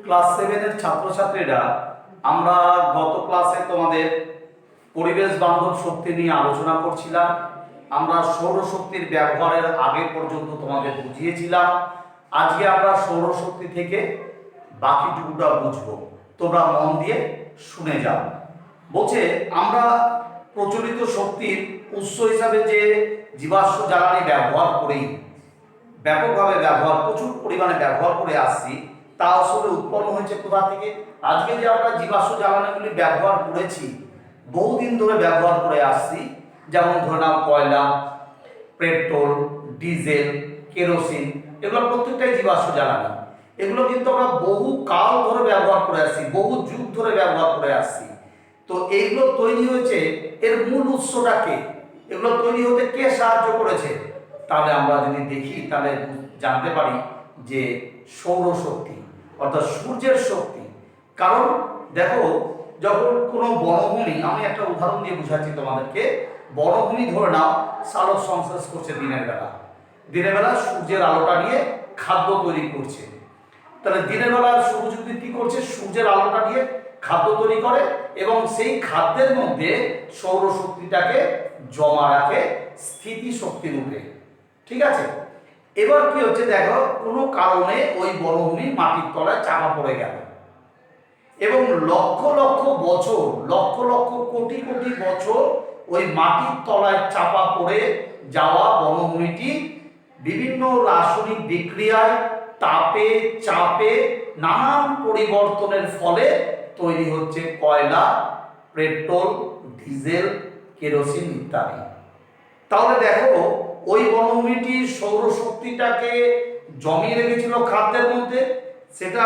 Class 7 এর ছাত্রছাত্রীরা, আমরা গত ক্লাসে তোমাদের পরিবেশ বান্ধব শক্তি নিয়ে আলোচনা করছিলাম। আমরা সৌরশক্তির ব্যবহারের আগে পর্যন্ত তোমাদের বুঝিয়েছিলাম। আজকে আমরা সৌরশক্তি থেকে বাকিটুকুটা বুঝবো, তোমরা মন দিয়ে শুনে যাও। বলছে আমরা প্রচলিত শক্তির উৎস হিসাবে যে জীবাশ্ম জ্বালানি ব্যবহার করি, ব্যাপকভাবে ব্যবহার, প্রচুর পরিমাণে ব্যবহার করে আসছি, তা আসলে উৎপন্ন হয়েছে কোথা থেকে? আজকে যে আমরা জীবাশ্ম জ্বালানিগুলি ব্যবহার করেছি, বহুদিন ধরে ব্যবহার করে আসছি, যেমন ধরে নাও কয়লা, পেট্রোল, ডিজেল, কেরোসিন, এগুলো প্রত্যেকটাই জীবাশ্ম জ্বালানি। এগুলো কিন্তু আমরা বহু কাল ধরে ব্যবহার করে আসছি, বহু যুগ ধরে ব্যবহার করে আসছি। তো এইগুলো তৈরি হয়েছে, এর মূল উৎসটা কে? এগুলো তৈরি হতে কে সাহায্য করেছে? তাহলে আমরা যদি দেখি তাহলে জানতে পারি যে সৌরশক্তি অর্থাৎ সূর্যের শক্তি। কারণ দেখো, যখন কোনো বনভূমি, আমি একটা উদাহরণ দিয়ে বুঝাচ্ছি তোমাদেরকে। বনভূমি ধরে নাও সালোক সংশ্লেষ করছে দিনের বেলা, দিনের বেলা সূর্যের আলোটা নিয়ে খাদ্য তৈরি করছে। তাহলে দিনের বেলা সবুজ উদ্ভিদ কি করছে? সূর্যের আলোটা নিয়ে খাদ্য তৈরি করে এবং সেই খাদ্যের মধ্যে সৌরশক্তিটাকে জমা রাখে স্থিতি শক্তি রূপে। ঠিক আছে, এবার কি হচ্ছে দেখো, কোনো কারণে ওই বনভূমি মাটির তলায় চাপা পড়ে গেল এবং লক্ষ লক্ষ বছর, লক্ষ লক্ষ কোটি কোটি বছর ওই মাটির তলায় চাপা পড়ে যাওয়া বনভূমিটি বিভিন্ন রাসায়নিক বিক্রিয়ায়, তাপে, চাপে, নানান পরিবর্তনের ফলে তৈরি হচ্ছে কয়লা, পেট্রোল, ডিজেল, কেরোসিন ইত্যাদি। তাহলে দেখো, ওই বনভূমিটি সৌরশক্তিটাকে জমিয়ে রেখেছিল খাদ্যের মধ্যে, সেটা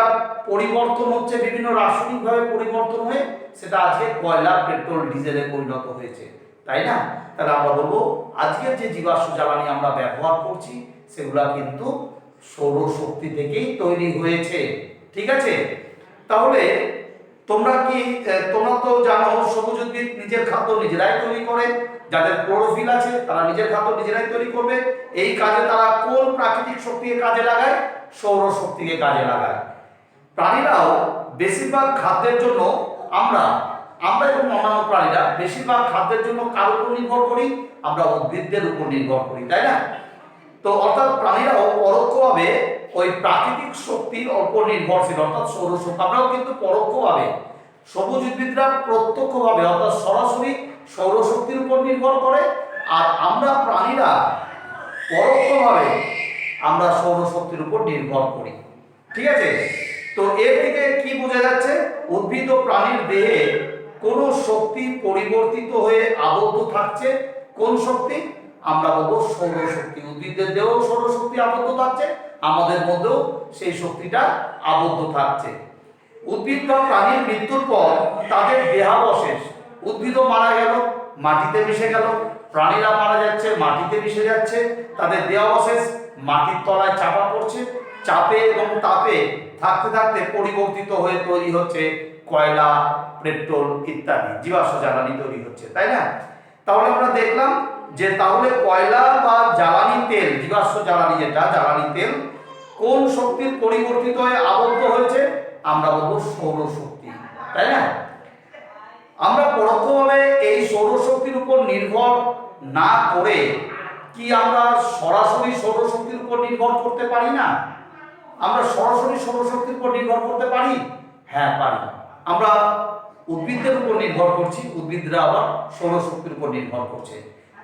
পরিবর্তন হচ্ছে, বিভিন্ন রাসায়নিকভাবে পরিবর্তন হয়ে সেটা আজকে কয়লা, পেট্রোল, ডিজেলে পরিণত হয়েছে, তাই না? তাহলে আমরা বলবো আজকের যে জীবাশ্ম জ্বালানি আমরা ব্যবহার করছি সেগুলা কিন্তু সৌরশক্তি থেকেই তৈরি হয়েছে। ঠিক আছে, তাহলে তোমরা তো জানো সবুজ উদ্ভিদ নিজের খাদ্য নিজেরাই তৈরি করে। যাদের ক্লোরোফিল আছে তারা নিজের খাদ্য নিজেরাই তৈরি করবে। এই কাজে তারা কোন প্রাকৃতিক শক্তিকে কাজে লাগায়? সৌরশক্তিকে কাজে লাগায়। প্রাণীরাও বেশিরভাগ খাদ্যের জন্য, আমরা এবং অন্যান্য প্রাণীরা বেশিরভাগ খাদ্যের জন্য কার উপর নির্ভর করি? আমরা উদ্ভিদদের উপর নির্ভর করি, তাই না? তো অর্থাৎ প্রাণীরাও পরোক্ষভাবে ওই প্রাকৃতিক শক্তির উপর নির্ভরশীল, অর্থাৎ সৌরশক্তি। আমরাও কিন্তু পরোক্ষভাবে, সবুজ উদ্ভিদরা প্রত্যক্ষভাবে অর্থাৎ সরাসরি সৌরশক্তির উপর নির্ভর করে, আর আমরা প্রাণীরা পরোক্ষভাবে আমরা সৌরশক্তির উপর নির্ভর করি। ঠিক আছে, তো এর থেকে কি বোঝা যাচ্ছে? উদ্ভিদ ও প্রাণীর দেহে কোন শক্তি পরিবর্তিত হয়ে আবদ্ধ থাকছে। কোন শক্তি? আমরা বলবো সৌরশক্তি। উদ্ভিদের দেহেও সৌরশক্তি আবদ্ধ থাকছে, আমাদের মধ্যেও সেই শক্তিটা আবদ্ধ থাকছে। উদ্ভিদ বা প্রাণীর মৃত্যুর পর তাদের দেহাবশেষ, উদ্ভিদও মারা গেল, মাটিতে মিশে গেল, প্রাণীরা মারা যাচ্ছে, মাটিতে মিশে যাচ্ছে, তাদের দেহাবশেষ মাটির তলায় চাপা পড়ছে, চাপে এবং তাপে থাকতে থাকতে পরিবর্তিত হয়ে তৈরি হচ্ছে কয়লা, পেট্রোল ইত্যাদি জীবাশ্ম জ্বালানি তৈরি হচ্ছে, তাই না? তাহলে আমরা দেখলাম যে তাহলে কয়লা বা জ্বালানি তেল, জীবাশ্ম জ্বালানি যেটা জ্বালানি তেল, কোন শক্তির পরিবর্তিত হয়ে আবদ্ধ হয়েছে? আমরা বলবো সৌরশক্তি, তাই না? আমরা পরোক্ষভাবে এই সৌরশক্তির উপর নির্ভর না করে কি আমরা সরাসরি সৌরশক্তির উপর নির্ভর করতে পারি না? আমরা সরাসরি সৌরশক্তির উপর নির্ভর করতে পারি? হ্যাঁ, পারি। আমরা উদ্ভিদের উপর নির্ভর করছি, উদ্ভিদরা আবার সৌরশক্তির উপর নির্ভর করছে।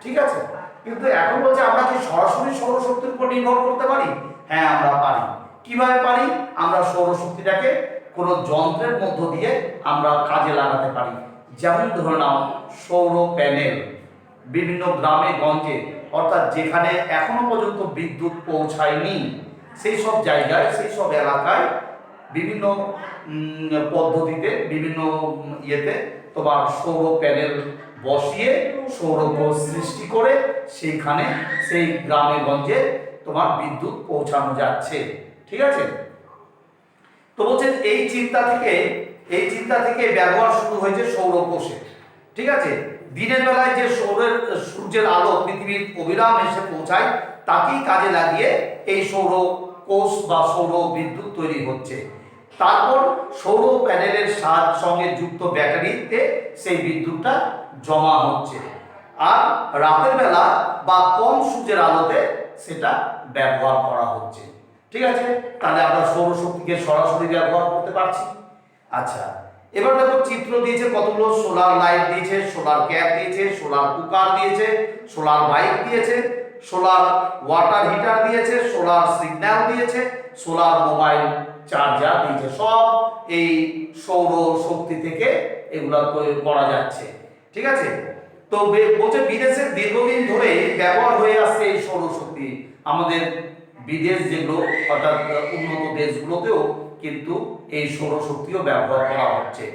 ঠিক আছে, কিন্তু এখন বলছে আমরা কি সরাসরি সৌরশক্তির উপর নির্ভর করতে পারি? হ্যাঁ, আমরা পারি। কিভাবে পারি? আমরা সৌরশক্তিটাকে কোনো যন্ত্রের মধ্য দিয়ে আমরা কাজে লাগাতে পারি। যেমন ধরে নাও সৌর প্যানেল। বিভিন্ন গ্রামে গঞ্জে, অর্থাৎ যেখানে এখনো পর্যন্ত বিদ্যুৎ পৌঁছায়নি সেই সব জায়গায়, সেই সব এলাকায় বিভিন্ন পদ্ধতিতে, বিভিন্ন ইয়েতে তোমার সৌর প্যানেল বসিয়ে সৌরকোষ সৃষ্টি করে সেইখানে সেই গ্রামে গঞ্জে তোমার বিদ্যুৎ পৌঁছানো যাচ্ছে। ঠিক আছে, তো বলছেন এই চিন্তা থেকে ব্যবহার শুরু হয়েছে সৌরকোষে। ঠিক আছে, দিনের বেলায় যে সূর্যের আলো পৃথিবীর অবিরাম এসে পৌঁছায় তাকেই কাজে লাগিয়ে এই সৌর কোষ বা সৌর বিদ্যুৎ তৈরি হচ্ছে। তারপর সৌর প্যানেলের সঙ্গে যুক্ত ব্যাটারিতে সেই বিদ্যুৎটা জমা হচ্ছে, আর রাতের বেলা বা কম সূর্যের আলোতে সেটা ব্যবহার করা হচ্ছে। ঠিক আছে, তাহলে আমরা সৌরশক্তিকে সরাসরি ব্যবহার করতে পারছি। আচ্ছা, এবার দেখো চিত্র দিয়েছে কতগুলো, সোলার লাইট দিয়েছে, সোলার ক্যাপ দিয়েছে, সোলার কুকার দিয়েছে, সোলার বাইক দিয়েছে, সোলার ওয়াটার হিটার দিয়েছে, সোলার সিগন্যাল দিয়েছে, সোলার মোবাইল চার্জার দিয়েছে। সব এই সৌর শক্তি থেকে এগুলা করা যাচ্ছে। ঠিক আছে, তো বলছে বিদেশে দীর্ঘদিন ধরে ব্যবহার হয়ে আসছে এই সৌরশক্তি। আমাদের বিদেশ যেগুলো অর্থাৎ উন্নত দেশগুলোতেও কিন্তু এই সৌরশক্তিও ব্যবহার করা হচ্ছে।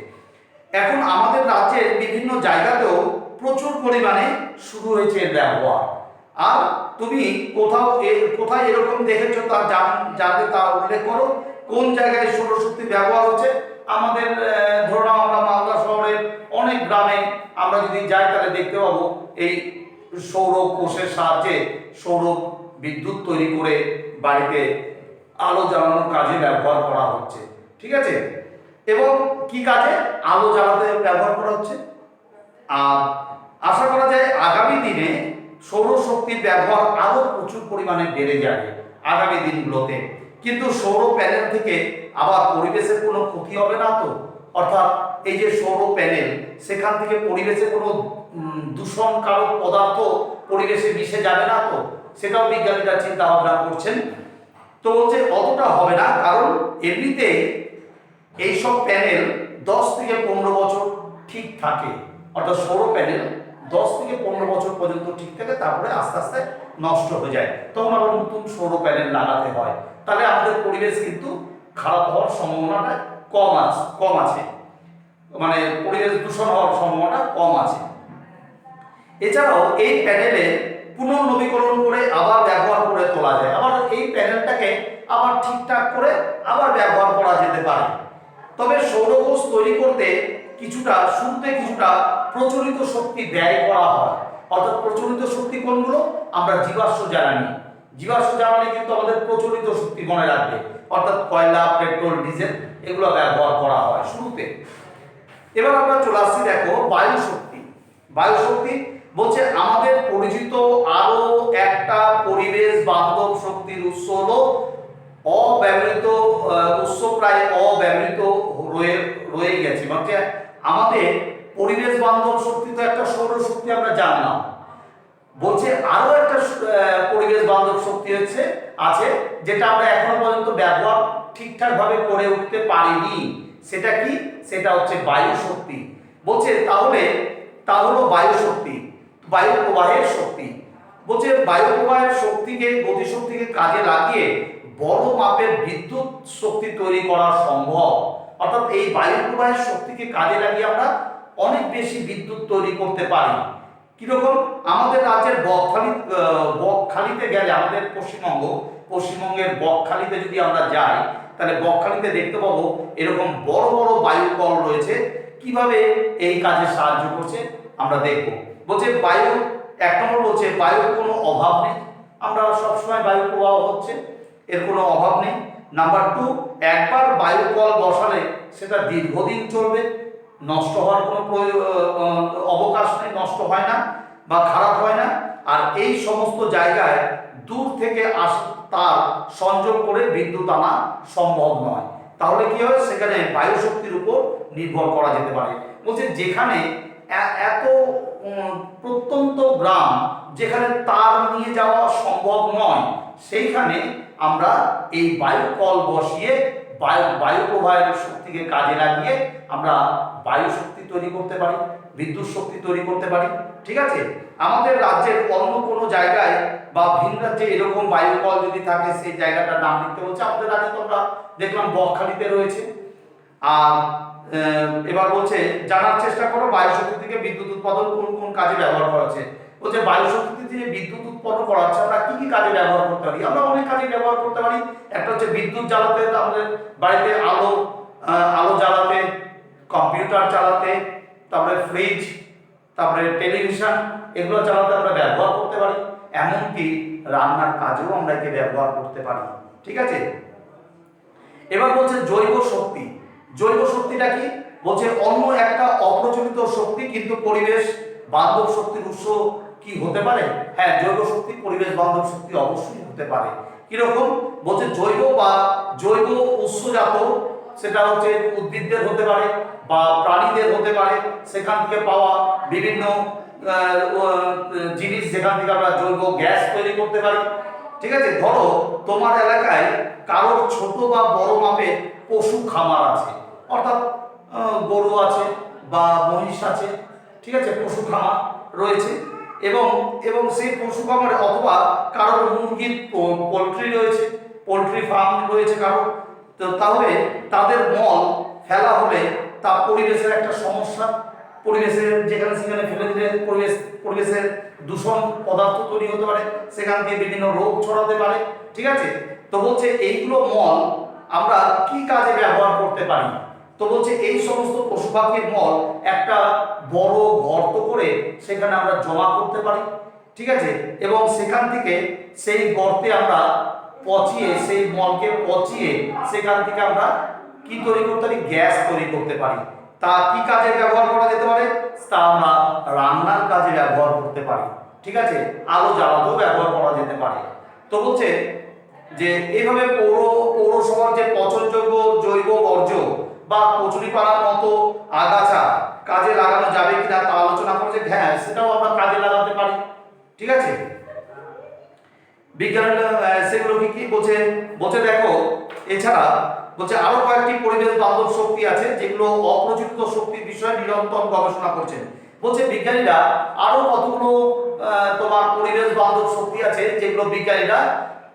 এখন আমাদের রাজ্যের বিভিন্ন জায়গাতেও প্রচুর পরিমাণে শুরু হয়েছে এর ব্যবহার। আর তুমি কোথায় এরকম দেখেছো তা জানলে তা উল্লেখ করো, কোন জায়গায় সৌরশক্তি ব্যবহার হচ্ছে। আমাদের ধরো আমরা মালদা শহরের অনেক গ্রামে আমরা যদি যাই তাহলে দেখতে পাবো এই সৌর কোষের সাহায্যে সৌর বিদ্যুৎ তৈরি করে বাড়িতে আলো জ্বালানোর কাজে ব্যবহার করা হচ্ছে। ঠিক আছে, এবং কি কাজে? আলো জ্বালাতে ব্যবহার করা হচ্ছে। আর আশা করা যায় আগামী দিনে সৌরশক্তির ব্যবহার আরো প্রচুর পরিমাণে বেড়ে যাবে আগামী দিনগুলোতে। কিন্তু সৌর প্যানেল থেকে আবার পরিবেশের কোনো ক্ষতি হবে না তো? অর্থাৎ এই যে সৌর প্যানেল, সেখান থেকে পরিবেশে কোনো দূষণকারক পদার্থ পরিবেশে মিশে যাবে না তো? সেটাও বিজ্ঞানীরা চিন্তা ভাবনা করছেন। তো বলছে অতটা হবে না, কারণ এমনিতে এইসব প্যানেল 10 থেকে 15 বছর ঠিক থাকে। অর্থাৎ সৌর প্যানেল 10 থেকে 15 বছর পর্যন্ত ঠিক থাকে, তারপরে আস্তে আস্তে নষ্ট হয়ে যায়, তখন আবার নতুন সৌর প্যানেল লাগাতে হয়। তাহলে আমাদের পরিবেশ কিন্তু খারাপ হওয়ার সম্ভাবনাটা কম আছে, মানে পরিবেশ দূষণ হওয়ার সম্ভাবনা কম আছে। এছাড়াও এই প্যানেলে পুনর্নবীকরণ করে আবার ব্যবহার করে তোলা যায়, আবার এই প্যানেলটাকে আবার ঠিকঠাক করে আবার ব্যবহার করা যেতে পারে। তবে সৌরকোষ তৈরি করতে শুরুতে কিছুটা প্রচলিত শক্তি ব্যয় করা হয়। অর্থাৎ প্রচলিত শক্তি কোনগুলো? আমরা জীবাশ্ম জ্বালানি কিন্তু আমাদের প্রচলিত শক্তি মনে রাখবে, অর্থাৎ কয়লা, পেট্রোল, ডিজেল এগুলো ব্যবহার করা হয় শুরুতে। এবার আমরা চলে আসছি, দেখো বায়ু শক্তি বলছে আমাদের পরিচিত আরো একটা পরিবেশ বান্ধব শক্তির উৎস হলো অব্যবহৃত উৎস, প্রায় অব্যবহৃত রয়ে গেছে। মানে আমাদের পরিবেশ বান্ধব শক্তি তো একটা সৌরশক্তি আমরা জানলাম, বলছে আরো একটা পরিবেশ বান্ধব শক্তি আছে যেটা আমরা এখনো পর্যন্ত ব্যবহার ঠিকঠাক ভাবে করে উঠতে পারিনি। সেটা কি? সেটা হচ্ছে বায়ু শক্তি। বলছে তাহলে তা হলো বায়ু শক্তি, বায়ু প্রবাহের শক্তি। বলছে বায়ু প্রবাহের গতিশক্তিকে কাজে লাগিয়ে বড় মাপের বিদ্যুৎ শক্তি তৈরি করা সম্ভব। অর্থাৎ এই বায়ু প্রবাহের শক্তিকে কাজে লাগিয়ে আমরা অনেক বেশি বিদ্যুৎ তৈরি করতে পারি। কিরকম? আমাদের রাজ্যের বকখালিতে গেলে, আমাদের পশ্চিমবঙ্গের বকখালিতে যদি আমরা যাই, তাহলে বকখালিতে দেখতে পাবো এরকম বড় বড় বায়ু কল রয়েছে। কিভাবে এই কাজে সাহায্য করছে আমরা দেখব। বলছে এক নম্বর বলছে বায়ুর কোনো অভাব নেই, আমরা সবসময় বায়ু প্রবাহ হচ্ছে, এর কোনো অভাব নেই। নাম্বার 2, একবার বায়ু কল বসালে সেটা দীর্ঘদিন চলবে, নষ্ট হওয়ার কোনো অবকাশ নেই, নষ্ট হয় না বা খারাপ হয় না। আর এই সমস্ত জায়গায় দূর থেকে তার সংযোগ করে বিদ্যুৎ আনা সম্ভব নয়। তাহলে কি হয়? সেখানে বায়ু শক্তির উপর নির্ভর করা যেতে পারে। বলছে যেখানে এত প্রত্যন্ত গ্রাম যেখানে তার নিয়ে যাওয়া সম্ভব নয়, সেইখানে আমরা এই বায়ু কল বসিয়ে বায়ু প্রবাহের শক্তিকে কাজে লাগিয়ে আমরা বায়ু শক্তি তৈরি করতে পারি, বিদ্যুৎ শক্তি তৈরি করতে পারি। ঠিক আছে, আমাদের রাজ্যের অন্য কোনো জায়গায় বা ভিন রাজ্যে এরকম বায়ু কল যদি থাকে, সেই জায়গাটার নাম লিখতে বলছে। আমাদের রাজ্যে তো আমরা দেখলাম বকখালিতে রয়েছে। আর এবার বলছে জানার চেষ্টা করো বায়ু শক্তি থেকে বিদ্যুৎ উৎপাদন কোন কোন কাজে ব্যবহার করা হচ্ছে। বলছে বায়ু শক্তি থেকে বিদ্যুৎ উৎপন্ন করা হচ্ছে, আমরা কি কি কাজে ব্যবহার করতে পারি? আমরা অনেক কাজে ব্যবহার করতে পারি। একটা হচ্ছে বিদ্যুৎ জ্বালাতে, আমাদের বাড়িতে আলো জ্বালাতে, কম্পিউটার চালাতে, তারপরে ফ্রিজ, তারপরে টেলিভিশন, এগুলো চালাতে আমরা ব্যবহার করতে পারি। এমনকি রান্নার কাজেও আমরা একে ব্যবহার করতে পারি। ঠিক আছে, এবার বলছে জৈব শক্তি। জৈব শক্তিটা কি? বলছে অন্য একটা অপ্রচলিত শক্তি, কিন্তু পরিবেশ বান্ধব শক্তির উৎস কি হতে পারে? হ্যাঁ, জৈব শক্তি পরিবেশ বান্ধব শক্তি অবশ্যই হতে পারে। কিরকম? বলছে জৈব বা জৈব উৎসজাত, সেটা হচ্ছে উদ্ভিদদের হতে পারে বা প্রাণীদের হতে পারে, সেখান থেকে পাওয়া বিভিন্ন জিনিস, যেখান থেকে আমরা জৈব গ্যাস তৈরি করতে পারি। ঠিক আছে, ধরো তোমার এলাকায় কারোর ছোট বা বড় মাপের পশু খামার আছে, অর্থাৎ গরু আছে বা মহিষ আছে, ঠিক আছে, পশু খামার রয়েছে, এবং এবং সেই পশু খামারে অথবা কারোর মুরগির পোলট্রি রয়েছে, পোলট্রি ফার্ম রয়েছে কারোর, তো তাহলে তাদের মল ফেলা হলে তা পরিবেশের একটা সমস্যা, পরিবেশের যেখানে সেখানে ফেলে দিলে পরিবেশের দূষণ পদার্থ তৈরি হতে পারে, সেখান থেকে বিভিন্ন রোগ ছড়াতে পারে। ঠিক আছে, তো বলছে এইগুলো মল আমরা কি কাজে ব্যবহার করতে পারি? তো বলছে এই সমস্ত পশু পাখির মল একটা বড় গর্ত করে সেখানে আমরা জমা করতে পারি। ঠিক আছে, এবং সেখান থেকে সেই গর্তে আমরা পচিয়ে, সেই মলকে পচিয়ে সেখান থেকে আমরা কি তৈরি করতে পারি? গ্যাস তৈরি করতে পারি। তা কি কাজে ব্যবহার করা যেতে পারে? তা আমরা রান্নার কাজে ব্যবহার করতে পারি। ঠিক আছে, আলো জ্বালাতেও ব্যবহার করা যেতে পারে। তো বলছে যে এইভাবে পৌরসভার যে পচনযোগ্য জৈব বর্জ্য বা কচুরিপানার মতো আগাছা কাজে লাগানো যাবে কিনা তা আলোচনা করছে। হ্যাঁ, সেটাও আমরা কাজে লাগাতে পারি। ঠিক আছে, বিজ্ঞানীরা সেগুলো কি কি বলছে? বলছে দেখো, এছাড়া বলছে আরো কয়েকটি পরিবেশ বান্ধব শক্তি আছে যেগুলো অপ্রচলিত শক্তির বিষয়ে নিরন্তর গবেষণা করছেন। বলছে বিজ্ঞানীরা আরো কতগুলো তোমার পরিবেশ বান্ধব শক্তি আছে যেগুলো বিজ্ঞানীরা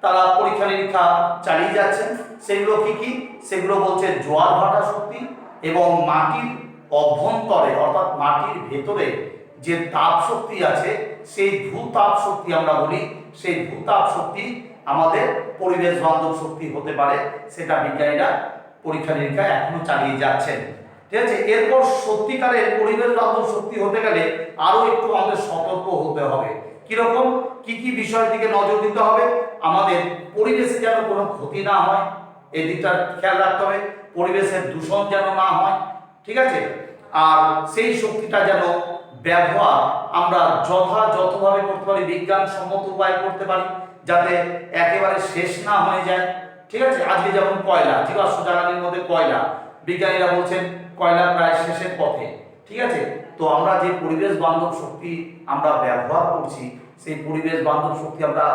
তারা পরীক্ষা নিরীক্ষা চালিয়ে যাচ্ছেন। সেগুলো কি কি? সেগুলো বলছে জোয়ার ভাটা শক্তি এবং মাটির অভ্যন্তরে অর্থাৎ মাটির ভেতরে যে তাপ শক্তি আছে, সেই ভূতাপ শক্তি আমরা বলি, সেই ভূতাপ শক্তি আমাদের পরিবেশ বান্ধব শক্তি হতে পারে। সেটা বিজ্ঞানীরা পরীক্ষা নিরীক্ষা এখনো চালিয়ে যাচ্ছেন। ঠিক আছে, এরপর সত্যিকারের পরিবেশ বান্ধব শক্তি হতে গেলে আরো একটু আমাদের সতর্ক হতে হবে। কিরকম? কি কি বিষয়ের দিকে নজর দিতে হবে? আমাদের পরিবেশে যেন কোনো ক্ষতি না হয়, এই দিকটা খেয়াল রাখতে হবে। পরিবেশের দূষণ যেন না হয়। ঠিক আছে, আর সেই শক্তিটা যেন ব্যবহার আমরা যথাযথভাবে করতে পারি, বিজ্ঞানসম্মত উপায় করতে পারি, যাতে একেবারে শেষ না হয়ে যায়। ঠিক আছে, আজকে যেমন কয়লা, জীবাশ্ম জ্বালানির মধ্যে কয়লা, বিজ্ঞানীরা বলছেন কয়লা প্রায় শেষের পথে। ঠিক আছে, তো আমরা যে পরিবেশ বান্ধব শক্তি আমরা ব্যবহার করছি, সেই পরিবেশ বান্ধব শক্তি আমরা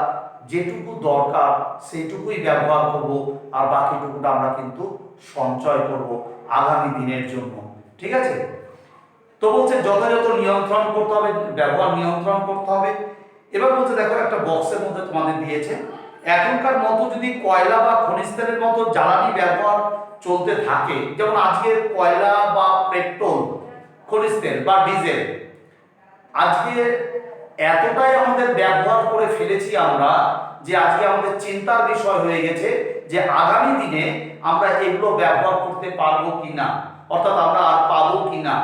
যেটুকু দরকার সেইটুকুই ব্যবহার করব, আর বাকিটুকুটা আমরা কিন্তু সঞ্চয় করব আগামী দিনের জন্য। ঠিক আছে, তো বলছে যথাযথ নিয়ন্ত্রণ করতে হবে, ব্যবহার নিয়ন্ত্রণ করতে হবে। এবার বলছে দেখো, একটা বক্সের মধ্যে তোমাদের দিয়েছে, এখনকার মতো যদি কয়লা বা খনিজ তেলের মতো জ্বালানি ব্যবহার চলতে থাকে, যেমন আজকে কয়লা বা পেট্রোল, খনিজ তেল বা ডিজেল আজকে এতটাই আমাদের ব্যবহার করে ফেলেছি আমরা, যে আজকে আমাদের চিন্তার বিষয় হয়ে গেছে যে আগামী দিনে আমরা এগুলো ব্যবহার করতে পারবো কিনা, অর্থাৎ আমরা আর পাবো কিনা।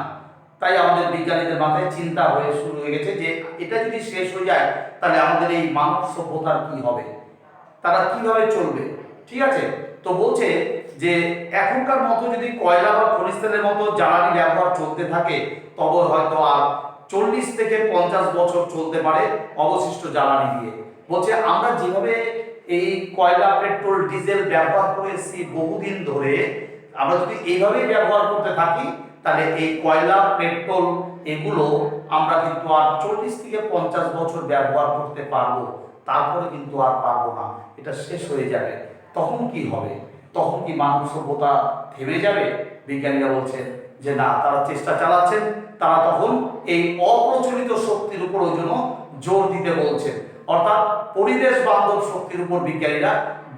তাই আমাদের বিজ্ঞানীদের মাথায় চিন্তা হয়ে শুরু হয়ে গেছে যে এটা যদি শেষ হয়ে যায় তাহলে আমাদের এই মানব সভ্যতার কি হবে, তারা কিভাবে চলবে। ঠিক আছে, তো বলছে যে এখনকার মতো যদি কয়লা বা খনিজ তেলের মতো জ্বালানি ব্যবহার চলতে থাকে, তবে হয়তো আর 40 থেকে 50 বছর চলতে পারে অবশিষ্ট জ্বালানি দিয়ে। বলছে আমরা যেভাবে এই কয়লা, পেট্রোল, ডিজেল ব্যবহার করে এসেছি বহুদিন ধরে, আমরা যদি এইভাবেই ব্যবহার করতে থাকি তাহলে এই কয়লা, পেট্রোল এগুলো আমরা কিন্তু আর 40 থেকে 50 বছর ব্যবহার করতে পারবো, তারপরে কিন্তু আর পারবো না, এটা শেষ হয়ে যাবে। তখন কি হবে? তখন কি মানব সভ্যতা থেমে যাবে? বিজ্ঞানীরা বলছেন যে না, তারা চেষ্টা চালাচ্ছেন, তারা তখন এই অপ্রচলিত শক্তির উপর ওই জন্য জোর দিতে বলছেন, অর্থাৎ পরিবেশ বান্ধব শক্তির উপর বিজ্ঞানীরা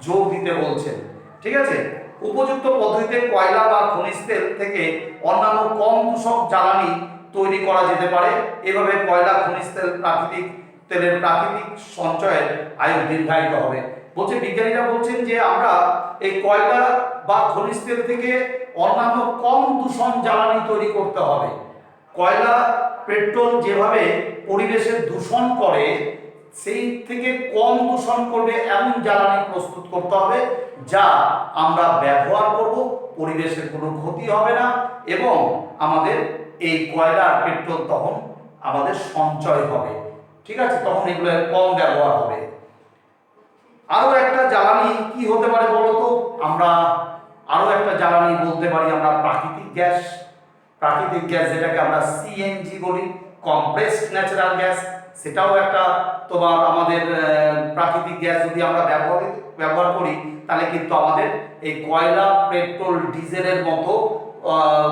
জোর দিতে বলছেন। ঠিক আছে, উপযুক্ত পদ্ধতিতে কয়লা বা খনিজ তেল থেকে অন্যান্য কম দূষক জ্বালানি তৈরি করা যেতে পারে। এভাবে কয়লা, খনিজ তেল, তেলের প্রাকৃতিক সঞ্চয়ের আয়ু দীর্ঘায়িত হবে। বলছে বিজ্ঞানীরা বলছেন যে আমরা এই কয়লা বা খনিজ তেল থেকে অন্যান্য কম দূষণ জ্বালানি তৈরি করতে হবে। কয়লা, পেট্রোল যেভাবে পরিবেশের দূষণ করে, সেই থেকে কম দূষণ করবে এমন জ্বালানি প্রস্তুত করতে হবে, যা আমরা ব্যবহার করব, পরিবেশের কোনো ক্ষতি হবে না এবং আমাদের এই কয়লা আর পেট্রোল তখন আমাদের সঞ্চয় হবে। ঠিক আছে, তখন এগুলো কম ব্যবহার হবে। আরো একটা জ্বালানি কি হতে পারে বলতো? আমরা আরো একটা জ্বালানি বলতে পারি আমরা প্রাকৃতিক গ্যাস। প্রাকৃতিক গ্যাস যেটাকে আমরা সিএনজি বলি, কম্প্রেসড ন্যাচারাল গ্যাস, সেটাও একটা তোমার আমাদের প্রাকৃতিক গ্যাস। যদি আমরা ব্যবহার করি তাহলে কিন্তু আমাদের এই কয়লা, পেট্রোল, ডিজেলের মতো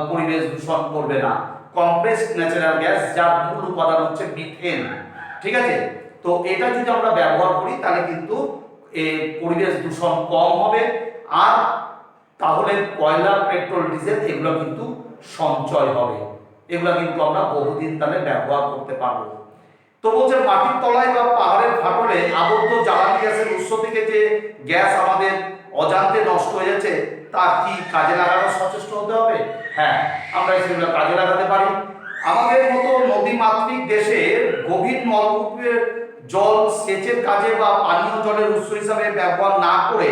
পরিবেশ দূষণ করবে না। কম্প্রেসড ন্যাচারাল গ্যাস, যার মূল উপাদান হচ্ছে মিথেন। ঠিক আছে, তো এটা যদি আমরা ব্যবহার করি তাহলে কিন্তু এই পরিবেশ দূষণ কম হবে, আর তাহলে কয়লা, পেট্রোল, ডিজেল এগুলো কিন্তু সঞ্চয় হবে। এগুলো কিন্তু আমরা বহুদিন তাহলে ব্যবহার করতে পারবো। তো বলছে মাটির তলায় বা পাহাড়ের ফাটলে আবদ্ধ জ্বালানি গ্যাসের উৎস থেকে যে গ্যাস আমাদের অজান্তে নষ্ট হয়ে যাচ্ছে, তা কি কাজে লাগানো সচেষ্ট হতে হবে? হ্যাঁ, আমরা সেগুলো কাজে লাগাতে পারি। আমাদের মতো নদীমাতৃক দেশে গভীর নলকূপের জল সেচের কাজে বা পানীয় জলের উৎস হিসাবে ব্যবহার না করে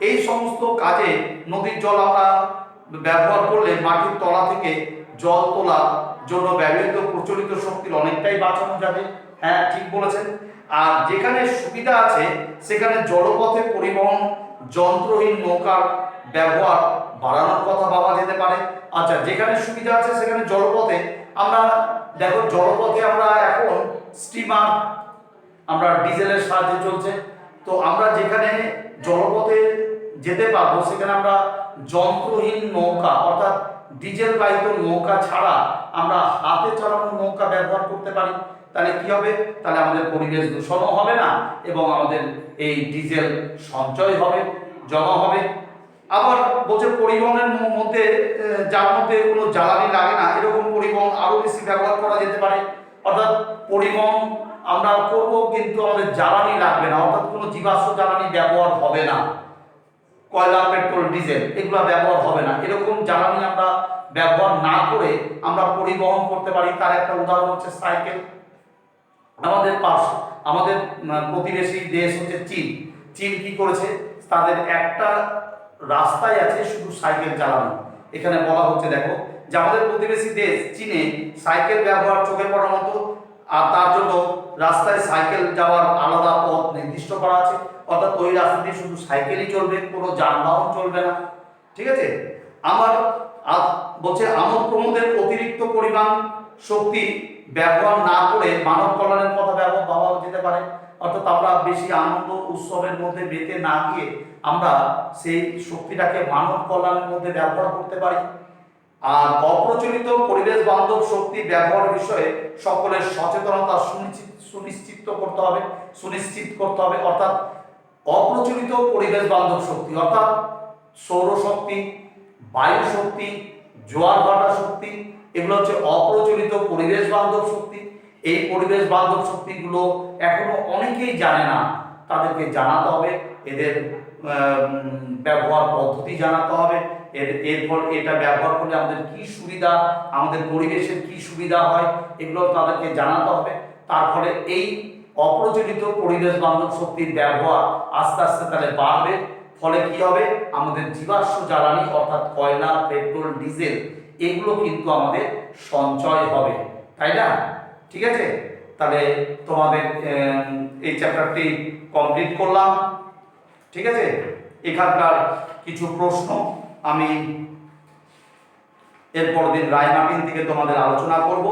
এই সমস্ত কাজে নদীর জল আমরা ব্যবহার করলে মাটির তলা থেকে জল তোলার জন্য ব্যবহৃত প্রচলিত শক্তির অনেকটাই বাঁচানো যাবে। হ্যাঁ, ঠিক বলেছেন। আর যেখানে সুবিধা আছে সেখানে জলপথে পরিবহন যন্ত্রহীন নৌকার ব্যবহার বাড়ানোর কথা ভাবা যেতে পারে। আচ্ছা, যেখানে সুবিধা আছে সেখানে জলপথে আমরা দেখো, জলপথে আমরা এখন স্টিমার আমরা ডিজেলের সাহায্যে চলছে, তো আমরা যেখানে জলপথে যেতে পারবো সেখানে আমরা যন্ত্রহীন নৌকা অর্থাৎ ডিজেল বাহিত নৌকা ছাড়া আমরা হাতে চালানো নৌকা ব্যবহার করতে পারি। তাহলে কি হবে? তাহলে আমাদের পরিবেশ দূষণও হবে না এবং আমাদের এই ডিজেল সঞ্চয় হবে, জমা হবে। আবার বলছে পরিবহনের মধ্যে যার মধ্যে কোনো জ্বালানি লাগে না এরকম পরিবহন আরো বেশি ব্যবহার করা যেতে পারে। অর্থাৎ পরিবহন আমরা করব কিন্তু আমাদের জ্বালানি লাগবে না, অর্থাৎ কোনো জীবাশ্ম জ্বালানি ব্যবহার হবে না, কয়লা, পেট্রোল, ডিজেল এগুলো ব্যবহার হবে না। এরকম জ্বালানি আমরা ব্যবহার না করে আমরা পরিবহন করতে পারি। তার একটা উদাহরণ হচ্ছে সাইকেল। আমাদের প্রতিবেশী দেশ হচ্ছে চীন। চীন কি করেছে? তাদের একটা রাস্তায় আছে শুধু সাইকেল চালানো। এখানে বলা হচ্ছে দেখো যে আমাদের প্রতিবেশী দেশ চীনে সাইকেল ব্যবহার চোখে পড়ার মতো, আর তার জন্য রাস্তায় সাইকেল যাওয়ার আলাদা পথ নির্দিষ্ট করা আছে। অর্থাৎ ওই রাস্তা দিয়ে শুধু সাইকেলই চলবে, কোনো যানবাহন চলবে না। ঠিক আছে, আমার বলছে আমোদ প্রমোদের অতিরিক্ত পরিমাণ শক্তি ব্যবহার না করে মানব কল্যাণের কথা ভাবা যেতে পারে। অর্থাৎ আমরা বেশি আনন্দ উৎসবের মধ্যে মেতে না গিয়ে আমরা সেই শক্তিটাকে মানব কল্যাণের মধ্যে ব্যবহার করতে পারি। আর অপ্রচলিত পরিবেশ বান্ধব শক্তি ব্যবহার বিষয়ে সকলের সচেতনতা সুনিশ্চিত করতে হবে। অর্থাৎ অপ্রচলিত পরিবেশ বান্ধব শক্তি অর্থাৎ সৌরশক্তি, বায়ু শক্তি, জোয়ার ভাটা শক্তি, এগুলো হচ্ছে অপ্রচলিত পরিবেশ বান্ধব শক্তি। এই পরিবেশ বান্ধব শক্তিগুলো এখনো অনেকেই জানে না, তাদেরকে জানাতে হবে। এদের ব্যবহার পদ্ধতি জানাতে হবে। এরপর এটা ব্যবহার করলে আমাদের কি সুবিধা, আমাদের পরিবেশের কি সুবিধা হয়, এগুলো তাদেরকে জানাতে হবে। তার ফলে এই অপ্রচলিত পরিবেশ বান্ধব শক্তির ব্যবহার আস্তে আস্তে তাহলে বাড়বে। ফলে কি হবে? আমাদের জীবাশ্ম জ্বালানি অর্থাৎ কয়লা, পেট্রোল, ডিজেল এগুলো কিন্তু আমাদের সঞ্চয় হবে, তাই না? ঠিক আছে, তাহলে তোমাদের এই চ্যাপ্টারটি কমপ্লিট করলাম। ঠিক আছে, এখানকার কিছু প্রশ্ন আমি এরপর দিন রায়মার্টিন থেকে তোমাদের আলোচনা করব।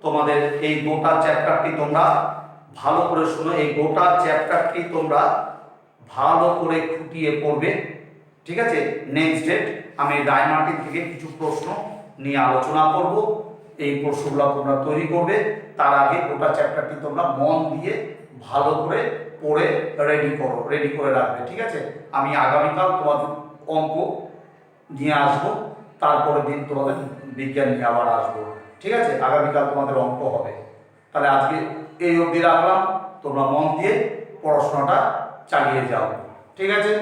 তোমাদের এই গোটা চ্যাপ্টারটি তোমরা ভালো করে শুনো, এই গোটা চ্যাপ্টারটি তোমরা ভালো করে খুঁটিয়ে পড়বে। ঠিক আছে, নেক্সট ডেট আমি রায়মার্টিন থেকে কিছু প্রশ্ন নিয়ে আলোচনা করব। এই প্রশ্নগুলো তোমরা তৈরি করবে। তার আগে গোটা চ্যাপ্টারটি তোমরা মন দিয়ে ভালো করে পড়ে রেডি করে রাখবে। ঠিক আছে, আমি আগামীকাল তোমাদের অঙ্ক নিয়ে আসবো, তারপরের দিন তোমাদের বিজ্ঞান নিয়ে আবার আসবো। ঠিক আছে, আগামীকাল তোমাদের অঙ্ক হবে। তাহলে আজকে এই অবধি রাখলাম, তোমরা মন দিয়ে পড়াশোনাটা চালিয়ে যাও। ঠিক আছে।